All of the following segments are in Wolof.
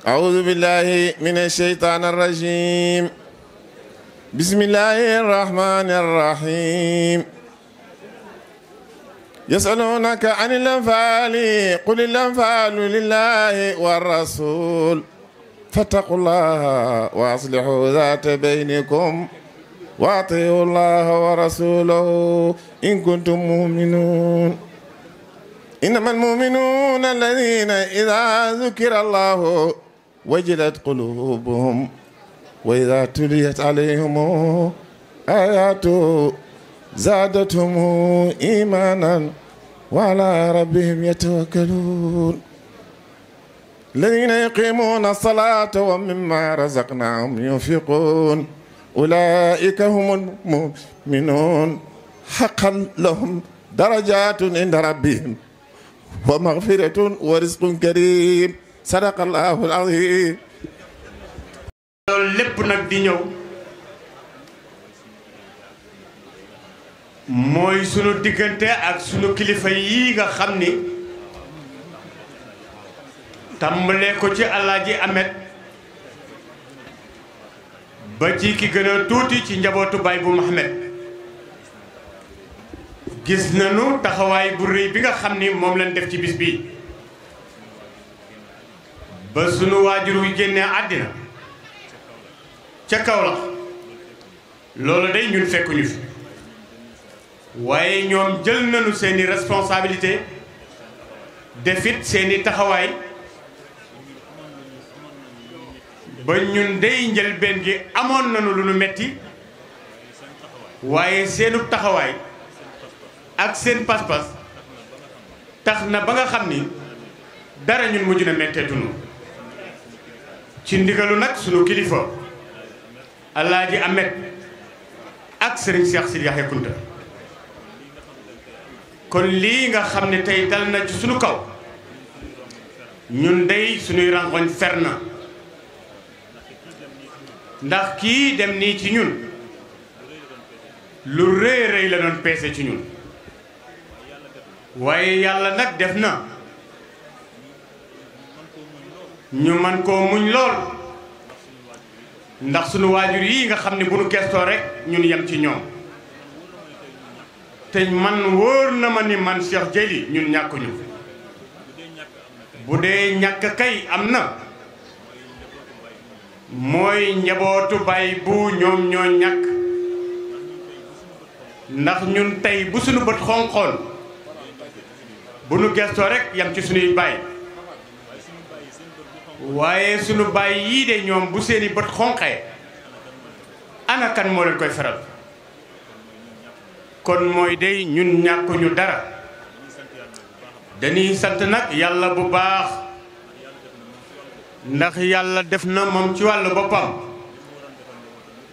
أعوذ بالله من الشيطان الرجيم بسم الله الرحمن الرحيم يسألونك عن الأنفال قل الأنفال لله والرسول فاتقوا الله وأصلحوا ذات بينكم وأطيعوا الله ورسوله إن كنتم مؤمنون إنما المؤمنون الذين إذا ذكر الله وجلت قلوبهم وإذا تليت عليهم آياته زادتهم إيمانا وعلى ربهم يتوكلون الذين يقيمون الصلاة ومما رزقناهم ينفقون أولئك هم المؤمنون حقا لهم درجات عند ربهم ومغفرة ورزق كريم صدق الله العظيم. lépp nag di ñëw mooy sunu diggante ak sunu kilifa yi nga xam ni tàmbalee ko ci Alaaji Amet ba ci ki gën a tuuti ci njabootu baay bu Mohamed gis nañu taxawaay bu rëy bi nga xam ni moom lañ def ci bis bi ba sunu waajur wi génnee àddina ca Kaolack loolu day ñun fekkuñu fi waaye ñoom jël nañu seeni responsabilité defit seeni taxawaay ba ñun day njëlbeen gi amoon nañu lu nu metti waaye seenu taxawaay ak seen pas-pas tax na ba nga xam ni dara ñun mujj na metteetunu ci ndigalu nag sunu kilifa Alaaji Amet ak Serigne Cheikh Sidi Yaxya Kunta kon lii nga xam ne tey dal na ci sunu kaw ñun day sunuy rangoñ fer na ndax kii dem nii ci ñun lu rëy rëy la doon peese ci ñun waaye yàlla nag def na ñu man koo muñ lool ndax sunu waajur yi nga xam ne bu nu gestoo rek ñun yem ci ñoom te man wóor na ma ni man Cheikh Dieyli ñun ñàkkuñu bu dee ñàkk kay am na mooy njabootu baay bu ñoom ñoo ñàkk ndax ñun tey bu sunu bët xonqoon bu nu gestoo rek yam ci sunuy baay waaye sunu baay yii de ñoom bu seeni bët xonqee ana kan moo leen koy faral kon mooy day ñun ñàkkuñu dara dañuy sant nag yàlla bu baax ndax yàlla def na moom ci wàllu boppam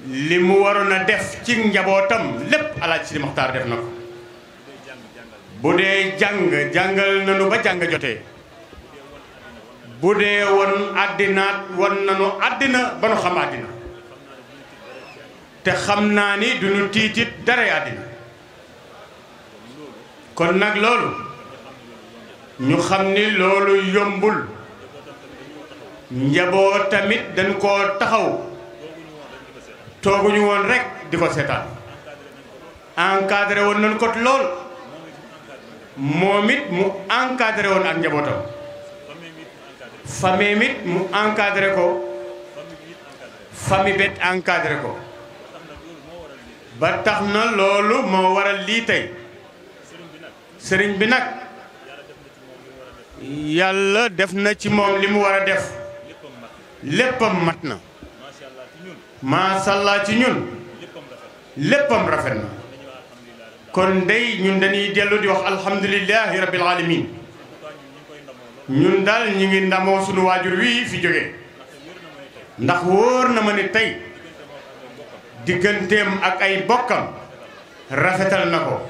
li mu waroon a def ci njabootam lépp Alaaji Sidi Maxtaar def na ko bu dee jàng jàngal nañu ba jàng jotee bu dee won àddinaat won nañu àddina ba nu xam àddina te xam naa ni duñu tiitit daray àddina kon nag loolu ñu xam ni loolu yombul njaboot tamit dañ koo taxaw tooguñu woon rek di ko seetaan encadré woon nañ ko lool moom it mu encadré woon ak njabootam famille mit mu encadré ko famille bet encadré ko ba tax na loolu moo waral lii tey sëriñ bi nag yàlla def na ci moom li mu war a def léppam mat na maasàllaa ci ñun léppam rafet na kon day ñun dañuy dellu di wax alhamdulillahi rabbil alamin ñun daal ñu ngi ndamoo sunu waajur wii fi jóge ndax wóor na ma ni tey digganteem ak ay bokkam rafetal na ko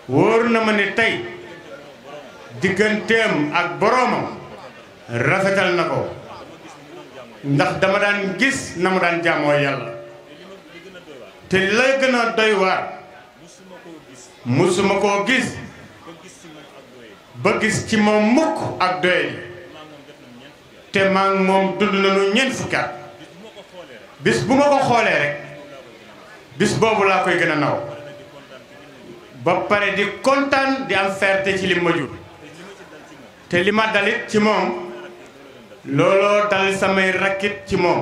wóor na ma ni tey digganteem ak boroomam rafetal na ko ndax dama daan gis na mu daan jaamoo yàlla te la gën a doy waar musuma koo gis ba gis ci moom mukk ak doyadi te maa ngi moom dund nañu ñeent fukki at bis bu ma ko xoolee rek bis boobu laa koy gën a naw ba pare di kontaan di am fierté ci li ma jur te li ma dalit ci moom looloo dal samay rakkit ci moom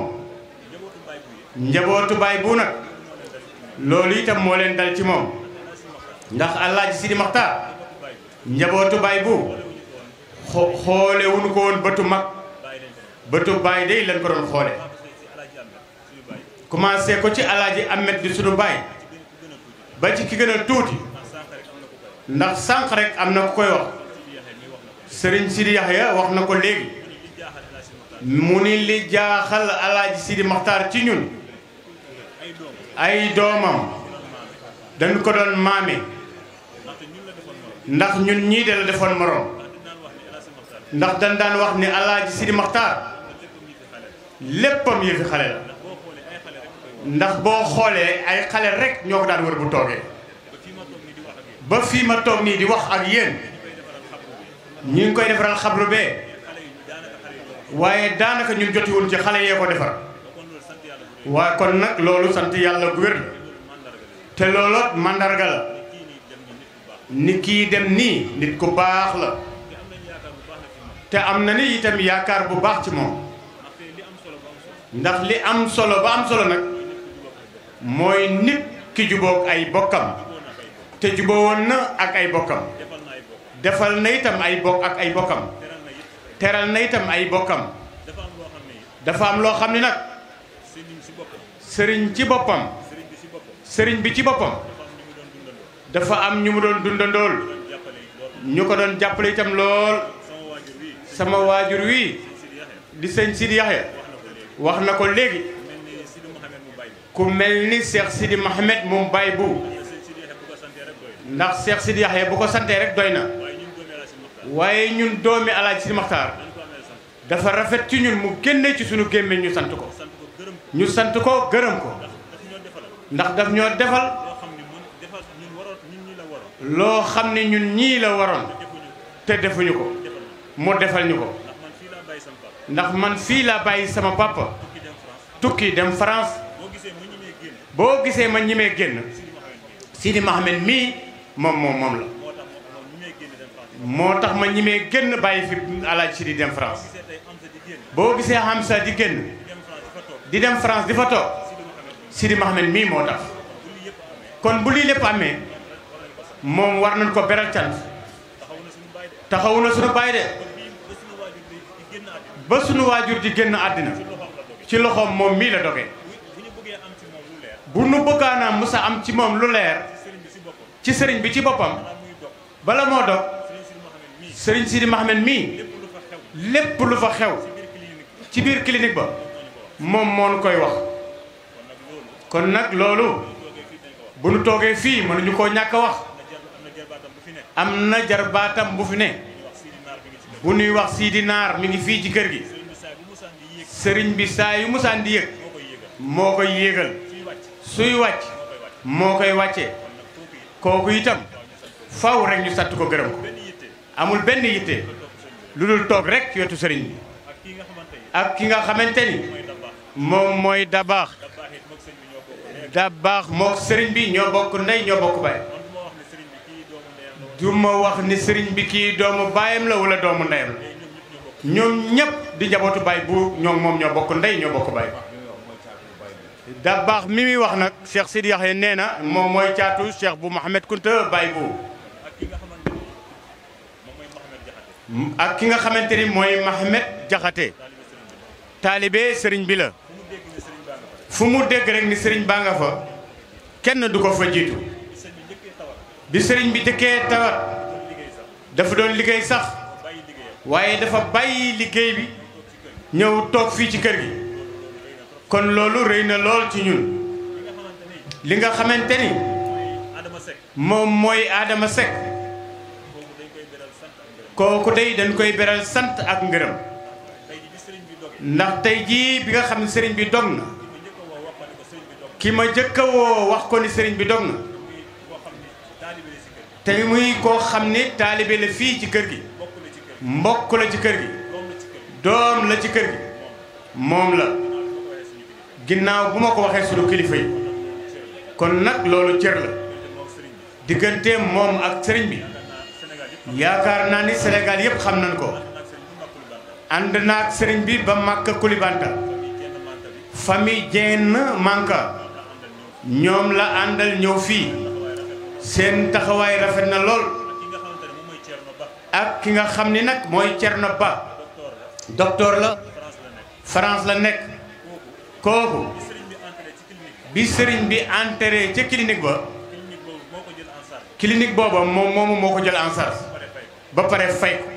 njabootu baay bu nag loolu itam moo leen dal ci moom ndax Alaaji Sidi Maxtaar njabootu baay bu xoole wuñu ko woon bëtu mag bëtu baay day lañ ko doon xoole commencé ko ci Alaaji Ahmed di sunu baay ba ci ki gën a tuuti ndax sànq rek am na ku koy wax Serigne Sidi Yaxya wax na ko léegi mu ni li jaaxal Alaaji Sidi Maxtaar ci ñun ay doomam dañ ko doon maame ndax ñun ñii de la defoon morom ndax dañ daan wax ni Alaaji Sidi Maxtaar léppam yëfi xale la ndax boo xoolee ay xale rek ñoo ko daan wër bu toogee ba fii ma toog nii di wax ak yéen ñi ngi koy defaral xabru bee waaye daanaka ñun jotiwul ci xale yee ko defar waaye kon nag loolu sant yàlla gu wér la te looloot mandarga la ni kii dem nii nit ku baax la te am na ni itam yaakaar bu baax ci moom ndax li am solo ba am solo nag mooy nit ki jubóog ay bokkam te jubóo woon na ak ay bokkam defal na itam ay bokk ak ay bokkam teral na itam ay bokkam dafa am loo xam ni nag sëriñ ci boppam sëriñ bi ci boppam dafa am ñu mu doon dundandool ñu ko doon jàppale itam lool sama waajur wi di sëñ Sidi Yaxya wax na ko léegi ku mel ni Cheikh Sidi Mohamed moom baay bu ndax Cheikh Sidi Yaxya bu ko santee rek doy na waaye ñun doomi Alaaji Sidi Maxtaar dafa rafet ci ñun mu génne ci suñu gémmiñ ñu sant ko ñu sant ko gërëm ko ndax daf ñoo defal loo xam ne ñun ñii la waroon te defuñu ko mu defal ñu ko ndax man fii laa bàyyi sama papa tukki dem France boo gisee ma ñimee génn Sidi Mohamed mii moom la moo tax ma ñimee génn bàyyi fi Alaaji Sidi dem France boo gisee Hamza di génn di dem France di fa toog Sidi Mohamed mii moo tax kon bu lii lépp amee moom war nañ ko beral cant taxawu na suñu baay de ba suñu waajur di génn àddina ci loxoom moom mii la dogee bu nu bëggaana musa am ci moom lu leer ci sëriñ bi ci boppam bala moo dog sëriñ Sidi Mohamed mii lépp lu fa xew ci biir clinique ba moom moo nu koy wax kon nag loolu bu nu toogee fii mënuñu koo ñàkk a wax am na jarbaatam bu fi ne bu nuy wax Sidi Naar mi ngi fii ci kër gi sëriñ bi saa yu musaan di yëg moo koy yéegal suy wàcc moo koy wàccee kooku itam faw rek ñu sant ko gërëm ko amul benn yitte lu dul toog rek ci wetu sëriñ bi ak ki nga xamante ni moom mooy dabaax mook sëriñ bi ñoo bokk ndey ñoo bokk baay du ma wax ni sëriñ bi kii doomu baayam la wala doomu ndeyam la ñoom ñëpp di njabootu baay bu ñoom moom ñoo bokk ndey ñoo bokk baay dabaax mi muy wax nag Cheikh Sidi Yaxya nee na moom mooy caatu Cheikh bu Mohamed Kunta baay bu ak ki nga xamante ni mooy Mohamed Jaxate taalibe sëriñ bi la fu mu dégg rek ni sëriñ baa nga fa kenn du ko fa jiitu bi sëriñ bi jëkkee tawat dafa doon liggéey sax waaye dafa bàyyi liggéey bi ñëw toog fii ci kër gi kon loolu rëy na lool ci ñun li nga xamante ni moom mooy Adama Seck kooku day dañ koy beral sant ak ngërëm ndax tey jii bi nga xam ne sëriñ bi dog na ki ma jëkk a woo wax ko ni sëriñ bi dog na te muy koo xam ne taalibe la fii ci kër gi mbokk la ci kër gi doom la ci kër gi moom la ginnaaw bu ma ko waxee sunu kilifa yi kon nag loolu cër la digganteem moom ak sëriñ bi yaakaar naa ni Sénégal yëpp xam nañ ko ànd na ak sëriñ bi ba Makka Kulibanta famille Dieng Manka ñoom la àndal ñëw fii seen taxawaay rafet na lool ak ki nga xam ni nag mooy Thierno Ba docteur la France la nekk kooku bi sëriñ bi entré ca clinique ba clinique booba moom moomu moo ko jël en charge ba pare fay ko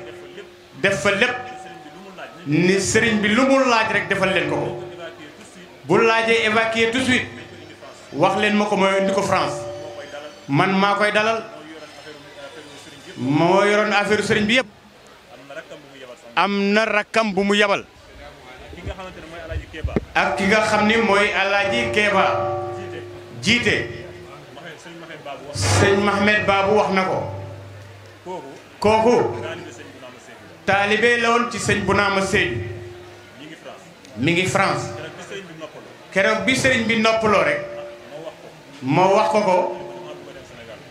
def fa lépp ni sëriñ bi lu mu laaj rek defal leen ko ko bu laajee évacuer tout de suite wax leen ma ko mooy indi ko France man maa koy dalal moo yoroon affaire sëriñ bi yëpp am na rakkam bu mu yabal ak ki nga xam ni mooy Alaaji Keeba jiite sëñ Mohamed Babou wax na ko kooku taalibe la woon ci sëñ Bounama Sédhiou mi ngi France keroog bi sëriñ bi noppaloo rek moo wax ko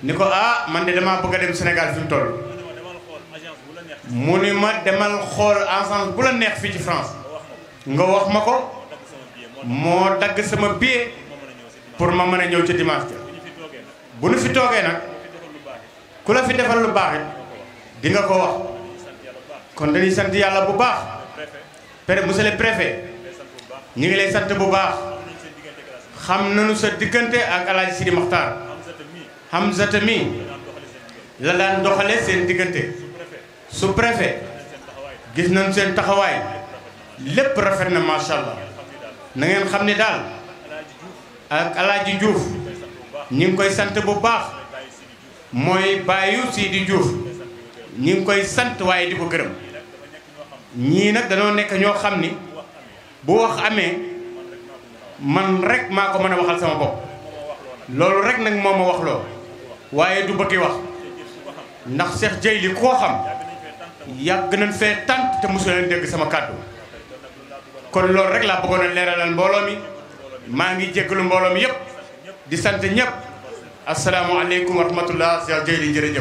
ni ko ah man de damaa bëgg a dem Sénégal fi mu toll mu ni ma demal xool agence bu la neex fii ci France nga wax ma ko moo dagg sama billet pour ma mën a ñëw ca dimanche bu nu fi toogee nag ku la fi defal lu baax it di nga ko wax kon dañuy sant yàlla bu baax monsieur le préfet ñu ngi lay sant bu baax xam nañu sa diggante ak Alaaji Sidi Maxtaar Hamzata mi la daan doxale seen diggante su préfet gis nañu seen taxawaay lépp rafet na macha allah na ngeen xam ni daal ak Alaaji Diouf ñi ngi koy sant bu baax mooy bàyyu Sidi Diouf ñi ngi koy sant waaye di ko gërëm ñii nag dañoo nekk ñoo xam ni bu wax amee man rek maa ko mën a waxal sama bopp loolu rek nag moo ma wax loo waaye du bëggi wax ndax Cheikh Dieye li koo xam yàgg nañ fee tant te mosu leen dégg sama kàddu kon loolu rek laa bëggoon a leeralal mbooloo mi maa ngi jéggalu mbooloo mi yëpp di sant ñëpp asalaamualeykum wa rahmatullah Cheikh Dieye li jërëjëf